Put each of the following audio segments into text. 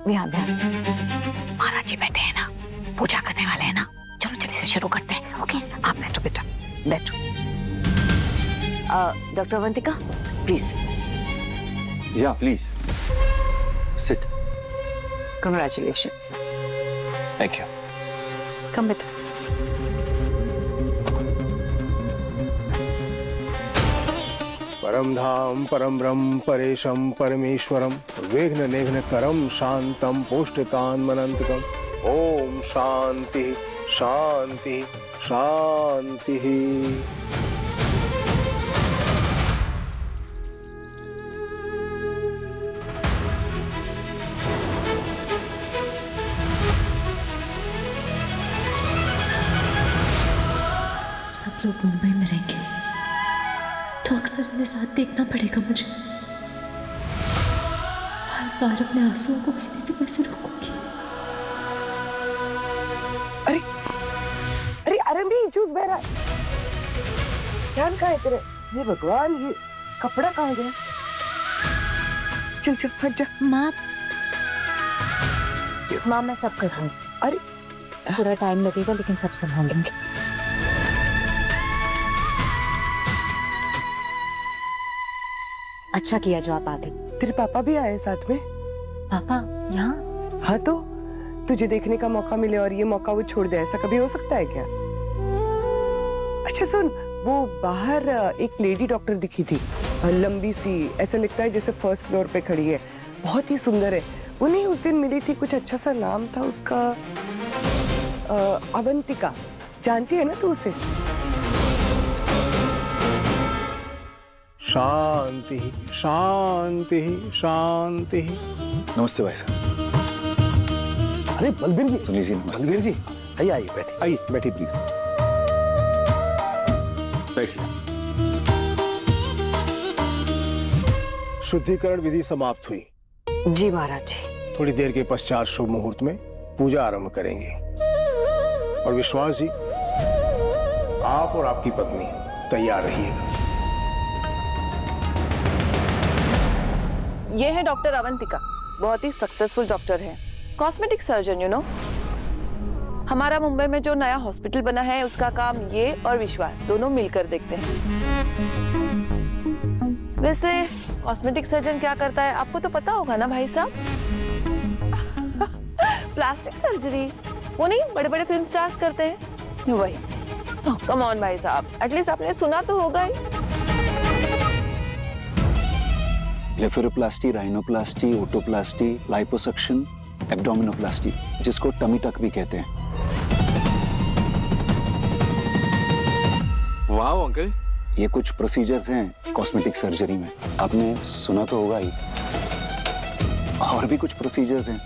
ध्यान ध्यान। महाराज जी बैठे हैं ना, पूजा करने वाले हैं ना, चलो जल्दी से शुरू करते हैं। ओके, आप बैठो बेटा, बैठो। Doctor Avantika please. या please sit. Congratulations. Thank you. Come बेटा। परम धाम परम ब्रह्म परेशम परमेश्वरम विघ्न निघ्न करम शांतम पौष्टिकान्मनंतकम। ओम शांति शांति शांति। सब लोग मुंबई में रहेंगे तो अक्सर इन्हें साथ देखना पड़ेगा मुझे। हर बार अपने आंसुओं को बहने से कैसे रोकूंगी? अरे अरे अरे भी जूस बह रहा है। ध्यान कहाँ है तेरे? ये भगवान, ये कपड़ा कहाँ गया? चल चल हट जा। माँ मैं सब कर रहा हूँ। अरे थोड़ा टाइम लगेगा लेकिन सब संभालेंगे। अच्छा किया जो आप आ गए। तेरे पापा भी आए साथ में? पापा यहाँ? हाँ तो तुझे देखने का मौका मिले और ये मौका वो छोड़ दे, ऐसा कभी हो सकता है क्या? अच्छा सुन, वो बाहर एक लेडी डॉक्टर दिखी थी, लंबी सी, ऐसा लगता है जैसे फर्स्ट फ्लोर पे खड़ी है, बहुत ही सुंदर है। वो नहीं उस दिन मिली थी, कुछ अच्छा सा नाम था उसका, अवंतिका। जानती है ना तू उसे? शांति शांति शांति। नमस्ते भाई साहब। अरे बलबीर जी, सुनील जी नमस्ते। बलबीर जी आइए आइए बैठिए, आइए बैठिए प्लीज बैठिए। शुद्धिकरण विधि समाप्त हुई। जी महाराज जी। थोड़ी देर के पश्चात शुभ मुहूर्त में पूजा आरंभ करेंगे। और विश्वास जी, आप और आपकी पत्नी तैयार रहिएगा। ये है डॉक्टर अवंतिका, बहुत ही सक्सेसफुल डॉक्टर है, कॉस्मेटिक सर्जन यू नो। हमारा मुंबई में जो नया हॉस्पिटल बना है उसका काम ये और विश्वास दोनों मिलकर देखते हैं। वैसे कॉस्मेटिक सर्जन क्या करता है आपको तो पता होगा ना भाई साहब? प्लास्टिक सर्जरी, वो नहीं बड़े बड़े फिल्म स्टार्स करते हैं वही। कम ऑन भाई साहब, एटलीस्ट आपने सुना तो होगा ही। Blepharoplasty, rhinoplasty, otoplasty, liposuction, abdominoplasty, जिसको टमी टक भी कहते हैं। वाह अंकल, ये कुछ प्रोसीजर्स हैं कॉस्मेटिक सर्जरी में, आपने सुना तो होगा ही। और भी कुछ प्रोसीजर्स हैं,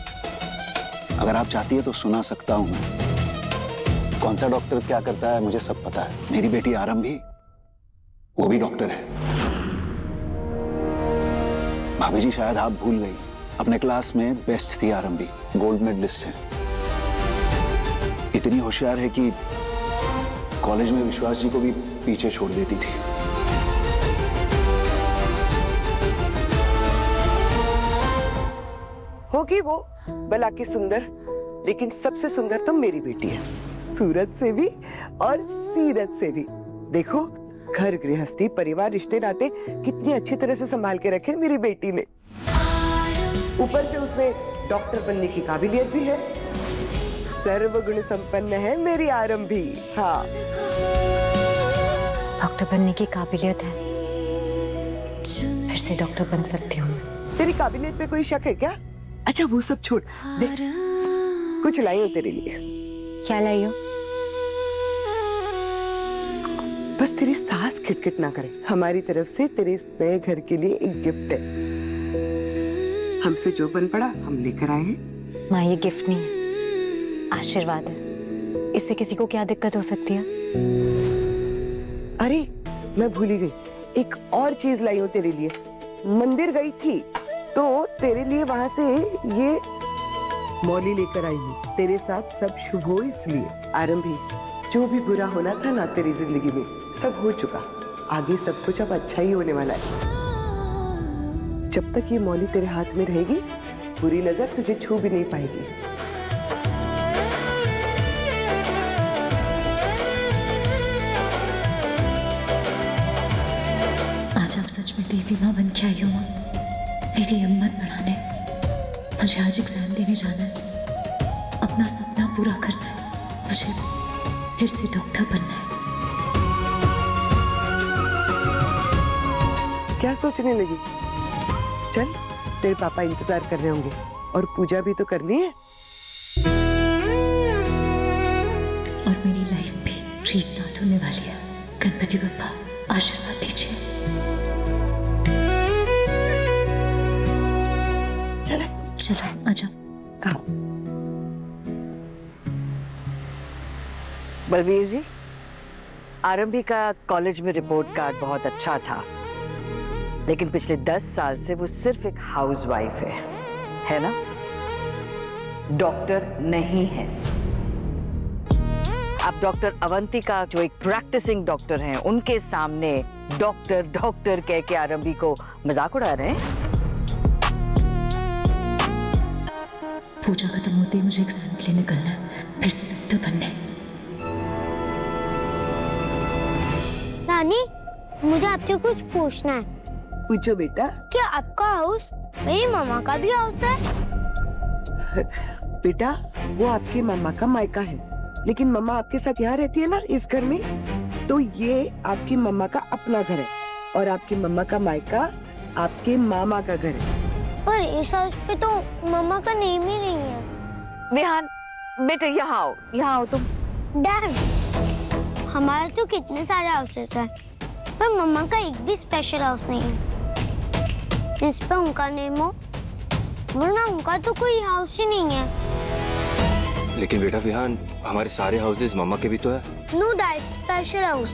अगर आप चाहती है तो सुना सकता हूं मैं। कौन सा डॉक्टर क्या करता है मुझे सब पता है। मेरी बेटी आरम भी, वो भी डॉक्टर है। भाभी जी शायद आप भूल गई, अपने क्लास में बेस्ट थी आरम भी, गोल्ड मेडलिस्ट है। इतनी होशियार है कि कॉलेज में विश्वास जी को भी पीछे छोड़ देती थी। होगी वो भला की सुंदर, लेकिन सबसे सुंदर तो मेरी बेटी है, सूरत से भी और सीरत से भी। देखो घर गृहस्थी परिवार रिश्ते नाते कितनी अच्छी तरह से संभाल के रखे मेरी बेटी ने। ऊपर से उसमें डॉक्टर बनने की काबिलियत भी है, सर्वगुण संपन्न है मेरी आरम भी। हाँ डॉक्टर बनने की काबिलियत है, फिर से डॉक्टर बन सकती हूँ। तेरी काबिलियत पे कोई शक है क्या? अच्छा वो सब छोड़, देख कुछ लाई हूँ तेरे लिए। क्या लाई हो? बस तेरी सांस खिटखिट ना करे, हमारी तरफ से तेरे इस नए घर के लिए एक गिफ्ट है। हमसे जो बन पड़ा हम लेकर आए हैं। माँ ये गिफ्ट नहीं है, आशीर्वाद है। इससे किसी को क्या दिक्कत हो सकती है? अरे मैं भूल ही गई, एक और चीज लाई हूँ तेरे लिए। मंदिर गई थी तो तेरे लिए वहां से ये मौली लेकर आई हूँ। तेरे साथ सब शुभ हो इसलिए। आरंभ भी, जो भी बुरा होना था ना तेरी जिंदगी में सब हो चुका, आगे सब कुछ अब अच्छा ही होने वाला है। जब तक ये मौली तेरे हाथ में रहेगी बुरी नजर तुझे छू भी नहीं पाएगी। आज आप सच में देवी माँ बन के आई हो माँ, मेरी हिम्मत बढ़ाने। मुझे आज एग्जाम देने जाना है, अपना सपना पूरा करना है, मुझे फिर से डॉक्टर बनना है। क्या सोचने लगी? चल, तेरे पापा इंतजार कर रहे होंगे और पूजा भी तो करनी है। और मेरी लाइफ भी रीस्टार्ट होने वाली है। गणपति बप्पा आशीर्वाद दीजिए। चलो आजा। कहाँ? बलबीर जी, आरंभी का कॉलेज में रिपोर्ट कार्ड बहुत अच्छा था, लेकिन पिछले 10 साल से वो सिर्फ एक हाउसवाइफ है ना? डॉक्टर नहीं है। आप डॉक्टर अवंतिका जो एक प्रैक्टिसिंग डॉक्टर हैं, उनके सामने डॉक्टर डॉक्टर कह के आरंभी को मजाक उड़ा रहे हैं। पूजा खत्म होते ही मुझे एग्जाम के लिए निकलना है, फिर से डॉक्टर बनना है। नानी, मुझे आपसे कुछ पूछना है। पूछो बेटा। क्या आपका हाउस मेरी मामा का भी हाउस है? बेटा, वो आपके मामा का मायका है, लेकिन मम्मा आपके साथ यहाँ रहती है ना इस घर में, तो ये आपकी मम्मा का अपना घर है और आपकी मम्मा का मायका आपके मामा का घर है। पर इस हाउस पे तो मामा का नेम ही नहीं है। विहान, बेटे यहाँ आओ तुम। डैड, हमारे तो कितने सारे हाउसेस हैं, पर मम्मा का एक भी स्पेशल हाउस नहीं है जिस पे उनका नेम हो, वरना उनका तो कोई हाउस ही नहीं है। लेकिन बेटा विहान, हमारे सारे हाउसेस मम्मा के भी तो है। नो डैड, स्पेशल हाउस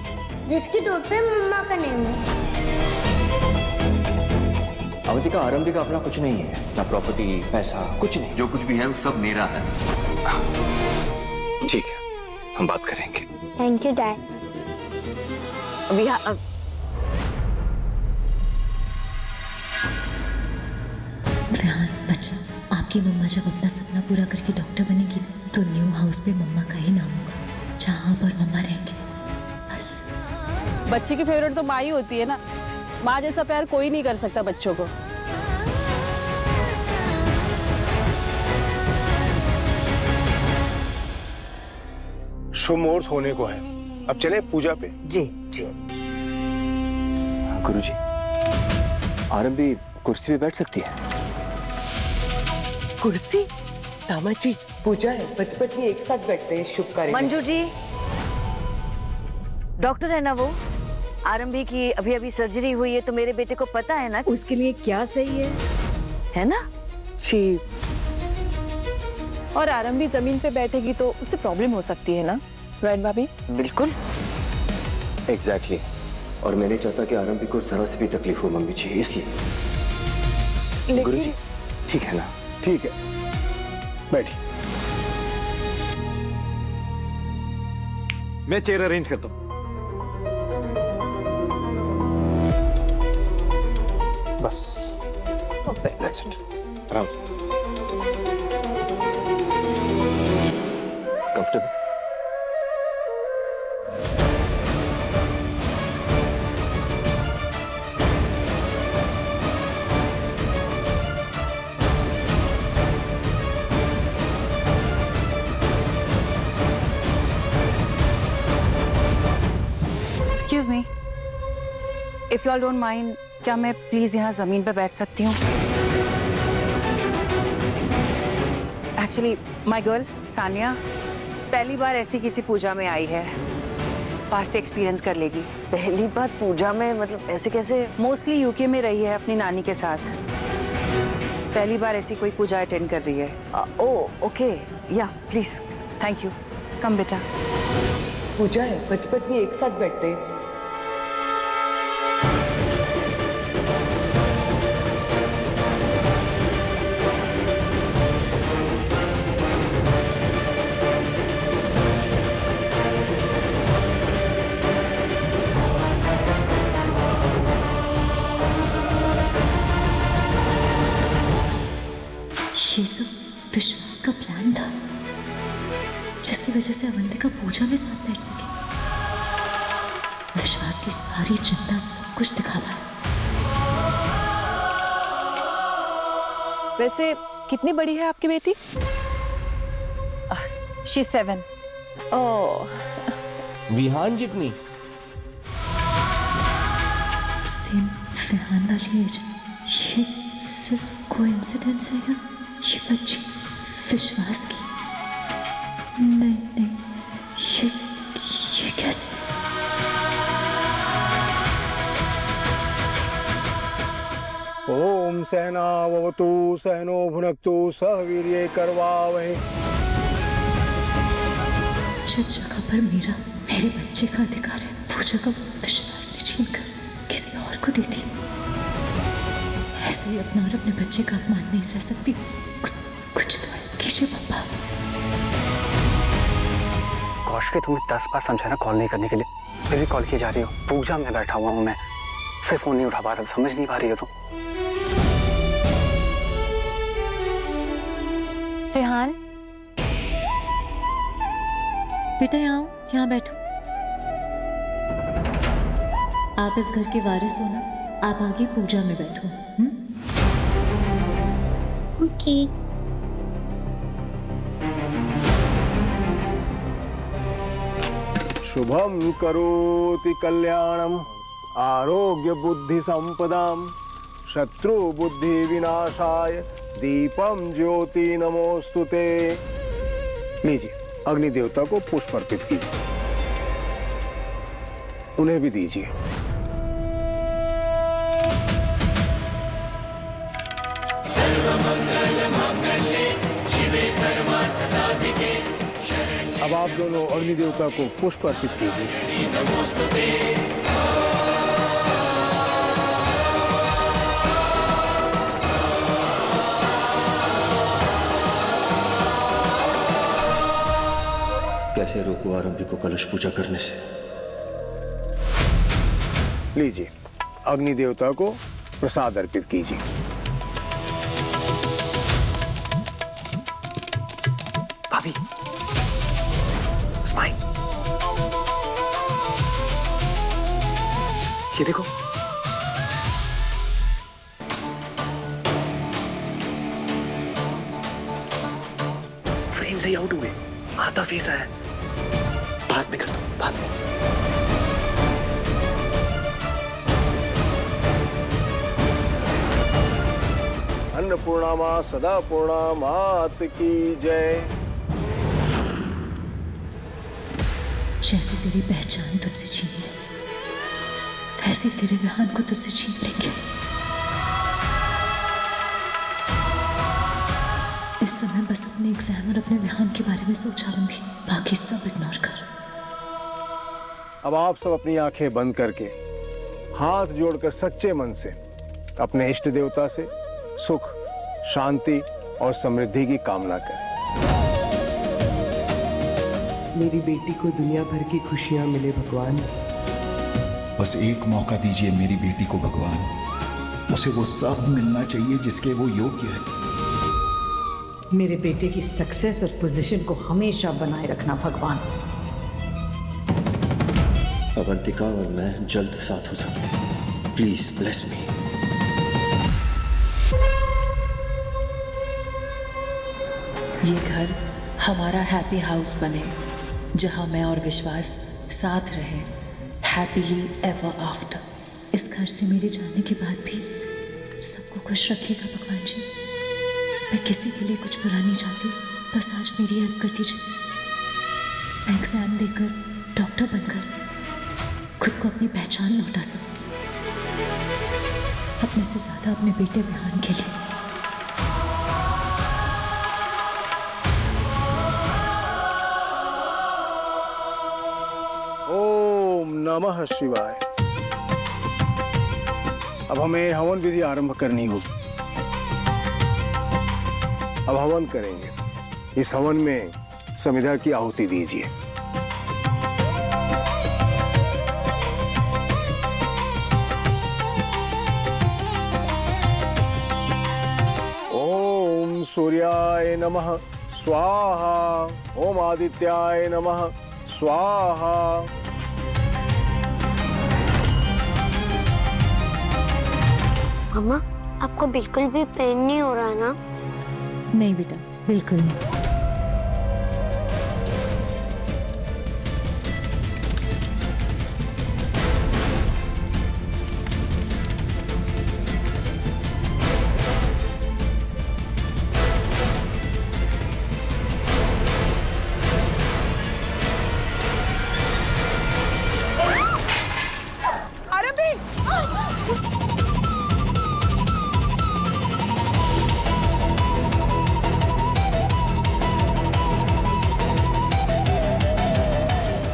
जिसकी डोर पे मम्मा का नेम है। अवंतिका, आरंभी का अपना कुछ नहीं है, ना प्रॉपर्टी, पैसा, कुछ नहीं। जो कुछ भी है वो सब मेरा है। ठीक है, हम बात करेंगे। Thank you dad. Vihaan, Vihaan बच्चा, आपकी मम्मा जब अपना सपना पूरा करके डॉक्टर बनेगी तो न्यू हाउस पे मम्मा का ही नाम होगा, जहाँ पर मम्मा रहेंगे। बस। बच्चे की फेवरेट तो माँ ही होती है ना। माँ जैसा प्यार कोई नहीं कर सकता बच्चों को। शुभ मुहूर्त होने को है, अब चले पूजा पे। जी जी। गुरुजी, आरंभी कुर्सी पे बैठ सकती है? कुर्सी? दामाद जी, पूजा है, पति पत्नी एक साथ बैठते हैं शुभ कार्य में। मंजू जी, डॉक्टर है ना वो? आरंभी की अभी अभी सर्जरी हुई है, तो मेरे बेटे को पता है ना उसके लिए क्या सही है ना? जी। और आरंभी जमीन पे बैठेगी तो उससे प्रॉब्लम हो सकती है ना, राइट भाभी? बिल्कुल। एग्जैक्टली। और मैं नहीं चाहता कि आरंभी को जरा से भी तकलीफ हो मम्मी जी, इसलिए। गुरुजी, ठीक है ना? ठीक है, बैठिए। मैं चेयर अरेंज करता हूँ। बस that's it. आराम से। Comfortable? Excuse me, if you all don't mind, क्या मैं प्लीज यहाँ जमीन पे बैठ सकती हूँ? एक्चुअली माई गर्ल सानिया पहली बार ऐसी किसी पूजा में आई है, पास से एक्सपीरियंस कर लेगी। पहली बार पूजा में? मतलब ऐसे कैसे? मोस्टली यूके में रही है अपनी नानी के साथ, पहली बार ऐसी कोई पूजा अटेंड कर रही है। ओह ओके, या प्लीज। थैंक यू, कम बेटा। पूजा है, पति पत्नी एक साथ बैठते हैं। वजह से अवंतिका पूजा में साथ बैठ सके। विश्वास की सारी चिंता सब कुछ दिखावा है। वैसे कितनी बड़ी है आपकी बेटी? शी 7। ओह, विहान जितनी। सेम विहान वाली एज। ये सिर्फ कोइंसिडेंस है या ये बच्ची विश्वास की? नहीं नहीं, ये कैसे? ओम सहनावतु सहनो भुनक्तु सह वीर्ये करवावहै। जिस जगह पर मेरे बच्चे का अधिकार है, वो जगह विश्वास ने छीनकर किसी और को दे दी। ऐसे ही अपना और अपने बच्चे का अपमान नहीं सह सकती। कुछ तो कीजिए पापा। कौश के तुम्हें 10 बार समझाना कॉल नहीं करने के लिए, फिर भी कॉल की जा रही हो। पूजा में बैठा हुआ हूँ मैं, सिर्फ फोन नहीं उठा पा रहा। समझ नहीं पा रही हो तुम? विहान, बेटा यहाँ बैठो। आप इस घर के वारिस हो ना, आप आगे पूजा में बैठो। ओके। शुभम करोति कल्याणम आरोग्य बुद्धि संपदाम शत्रु बुद्धि विनाशाय दीपम ज्योति नमोस्तुते। लीजिए, अग्नि देवता को पुष्प अर्पित कीजिए। उन्हें भी दीजिए। अब आप दोनों अग्नि देवता को पुष्प अर्पित कीजिए। कैसे रोको आरंभी को कलश पूजा करने से? लीजिए, अग्नि देवता को प्रसाद अर्पित कीजिए। भाभी, स्माइल। ये देखो, फ्रेम से ही आउट हुए, आधा फेस आया। बाद में कर दो, बाद में। अन्नपूर्णा मां सदा पूर्णा मात की जय। जैसे तेरी पहचान तुझसे छीनी है, वैसे तेरे विहान को तुझसे छीन लेंगे। इस समय बस अपने एग्जाम और अपने विहान के बारे में सोचा लूंगी, बाकी सब इग्नोर कर। अब आप सब अपनी आंखें बंद करके हाथ जोड़कर सच्चे मन से अपने इष्ट देवता से सुख, शांति और समृद्धि की कामना करें। मेरी बेटी को दुनिया भर की खुशियां मिले भगवान। बस एक मौका दीजिए मेरी बेटी को भगवान। उसे वो सब मिलना चाहिए जिसके वो योग्य है। मेरे बेटे की सक्सेस और पोजीशन को हमेशा बनाए रखना भगवान। अवंतिका और मैं जल्द साथ हो सके। Please bless me. ये घर हमारा हैप्पी हाउस बने, जहां मैं और विश्वास साथ रहें, हैप्पीली एवर आफ्टर। इस घर से मेरे जाने के बाद भी सबको खुश रखिएगा भगवान जी। मैं किसी के लिए कुछ बुरा नहीं चाहती, बस आज मेरी हेल्प कर दीजिए। मैं एग्जाम देकर डॉक्टर बनकर खुद को अपनी पहचान लौटा सकूं, अपने से ज्यादा अपने बेटे विहान के लिए। ओम नमः शिवाय। अब हमें हवन विधि आरंभ करनी होगी। अब हवन करेंगे। इस हवन में समिधा की आहुति दीजिए। ओम सूर्याय नमः स्वाहा। ओम आदित्याय नमः स्वाहा। मम्मा, आपको बिल्कुल भी पेन नहीं हो रहा ना? नहीं बेटा, बिल्कुल नहीं।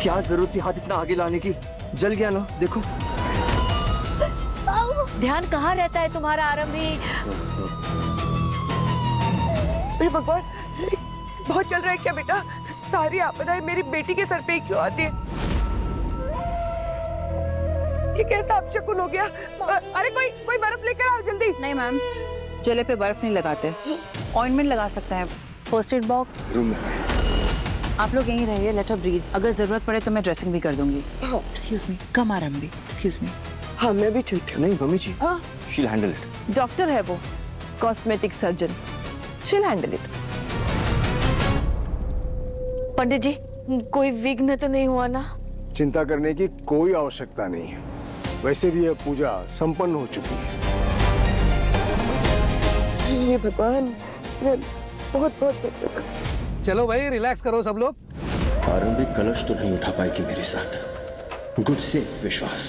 क्या जरूरत थी हाथ इतना आगे लाने की? जल गया ना, देखो। ध्यान कहाँ रहता है तुम्हारा आरंभी? हे भगवान, बहुत चल रहा है क्या बेटा? सारी आपदाएं मेरी बेटी के सर पे ही क्यों आती है? ये कैसा अपशकुन हो गया? अरे कोई बर्फ लेकर आओ जल्दी। नहीं मैम, जले पे बर्फ नहीं लगाते, ऑइंटमेंट लगा सकते हैं। फर्स्ट एड बॉक्स रूम में। आप लोग यहीं रहिए, लेट हर ब्रीथ। अगर जरूरत पड़े तो मैं ड्रेसिंग भी कर दूंगी। एक्सक्यूज मी, कम आरंभी, एक्सक्यूज मी। हाँ, मैं भी ठीक हूँ। नहीं मम्मी जी, she will handle it. Doctor है वो, cosmetic surgeon, she will handle it. Pandit ji, कोई विघ्न तो नहीं हुआ ना? चिंता करने की कोई आवश्यकता नहीं है। वैसे भी यह पूजा संपन्न हो चुकी है। ये भगवान, बहुत बहुत। चलो भाई, रिलैक्स करो सब लोग। आरंभी कलश तो नहीं उठा पाएगी मेरे साथ। गुड से विश्वास।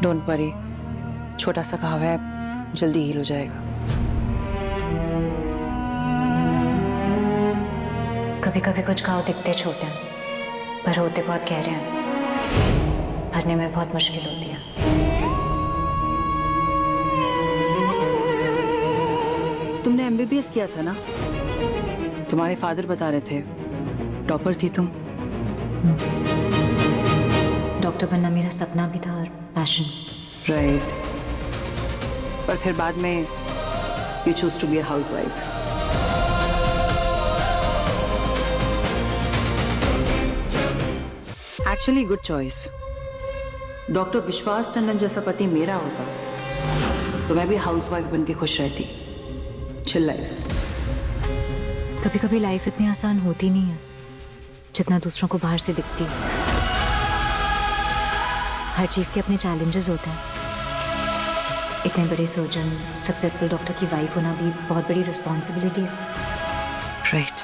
डोंट वरी, छोटा सा घाव है, जल्दी हील हो जाएगा। कभी कभी कुछ घाव दिखते छोटे हैं पर होते बहुत गहरे हैं। भरने में बहुत मुश्किल होती है। तुमने एमबीबीएस किया था ना? तुम्हारे फादर बता रहे थे, टॉपर थी तुम। डॉक्टर बनना मेरा सपना भी था और पैशन। राइट, पर फिर बाद में you choose to be a housewife. Actually good choice. Doctor Vishwas Tandon जैसा पति मेरा होता तो मैं भी हाउसवाइफ बन के खुश रहती। Chill life. कभी कभी लाइफ इतनी आसान होती नहीं है जितना दूसरों को बाहर से दिखती है। हर चीज के अपने चैलेंजेस होते हैं। इतने बड़े सर्जन, सक्सेसफुल डॉक्टर की वाइफ होना भी बहुत बड़ी रिस्पॉन्सिबिलिटी है। राइट।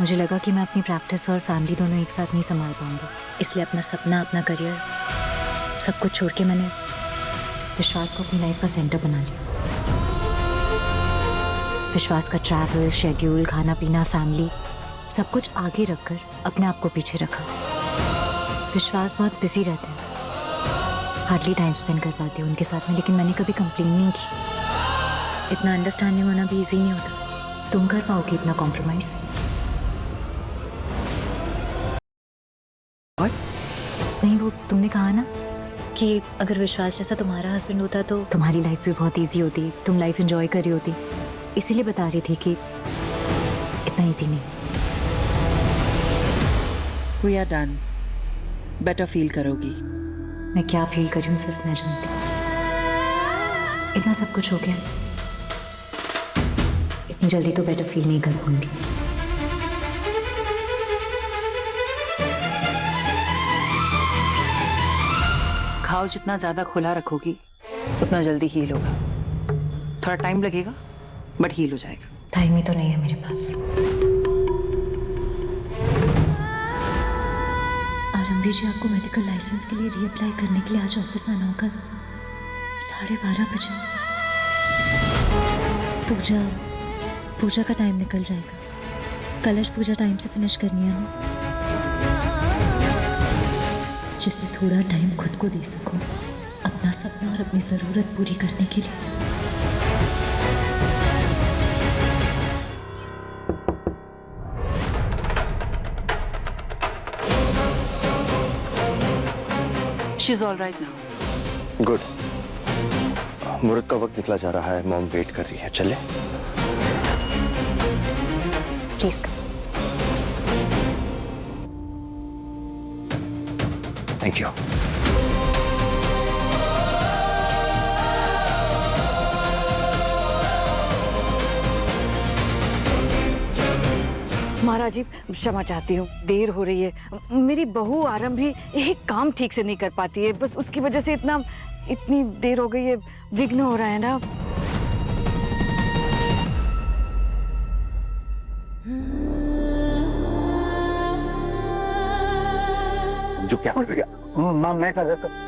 मुझे लगा कि मैं अपनी प्रैक्टिस और फैमिली दोनों एक साथ नहीं संभाल पाऊंगी, इसलिए अपना सपना, अपना करियर सब कुछ छोड़ के मैंने विश्वास को अपनी लाइफ का सेंटर बना लिया। विश्वास का ट्रैवल, शेड्यूल, खाना पीना, फैमिली सब कुछ आगे रखकर अपने आप को पीछे रखा। विश्वास बहुत बिजी रहते हैं, हार्डली टाइम स्पेंड कर पाती हूँ उनके साथ में, लेकिन मैंने कभी कंप्लेन नहीं की। इतना अंडरस्टैंडिंग होना भी इजी नहीं होता। तुम कर पाओगे इतना कॉम्प्रोमाइज? नहीं, वो तुमने कहा ना कि अगर विश्वास जैसा तुम्हारा हस्बैंड होता तो तुम्हारी लाइफ भी बहुत इजी होती, तुम लाइफ एंजॉय कर रही होती। इसीलिए बता रही थी कि इतना इजी नहीं। We are done. Better feel करोगी। मैं क्या फील कर रही हूँ सिर्फ मैं जानती हूँ। इतना सब कुछ हो गया, इतनी जल्दी तो बेटर फील नहीं कर पाऊंगी। घाव जितना ज्यादा खुला रखोगी उतना जल्दी हील होगा। थोड़ा टाइम लगेगा बट हील हो जाएगा। टाइम ही तो नहीं है मेरे पास। आरंभी जी, आपको मेडिकल लाइसेंस के लिए रीअप्लाई करने के लिए आज ऑफिस आना होगा 12:30 बजे। पूजा का टाइम निकल जाएगा। कलश पूजा टाइम से फिनिश करनी है ना, जिससे थोड़ा टाइम खुद को दे सकूं अपना सपना और अपनी जरूरत पूरी करने के लिए। She's all right now. Good. मुहूर्त का वक्त निकला जा रहा है, मॉम वेट कर रही है, चले? Please thank you. महाराज जी क्षमा चाहती हूँ, देर हो रही है। मेरी बहू आरंभी एक काम ठीक से नहीं कर पाती है, बस उसकी वजह से इतनी देर हो गई है, विघ्न हो रहा है ना। जो क्या हो गया? मां मैं कर देता हूं।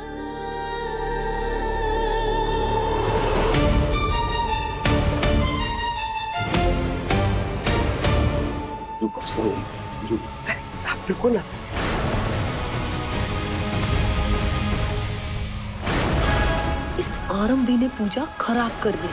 आप रुको ना। इस आरंभी ने पूजा खराब कर दी।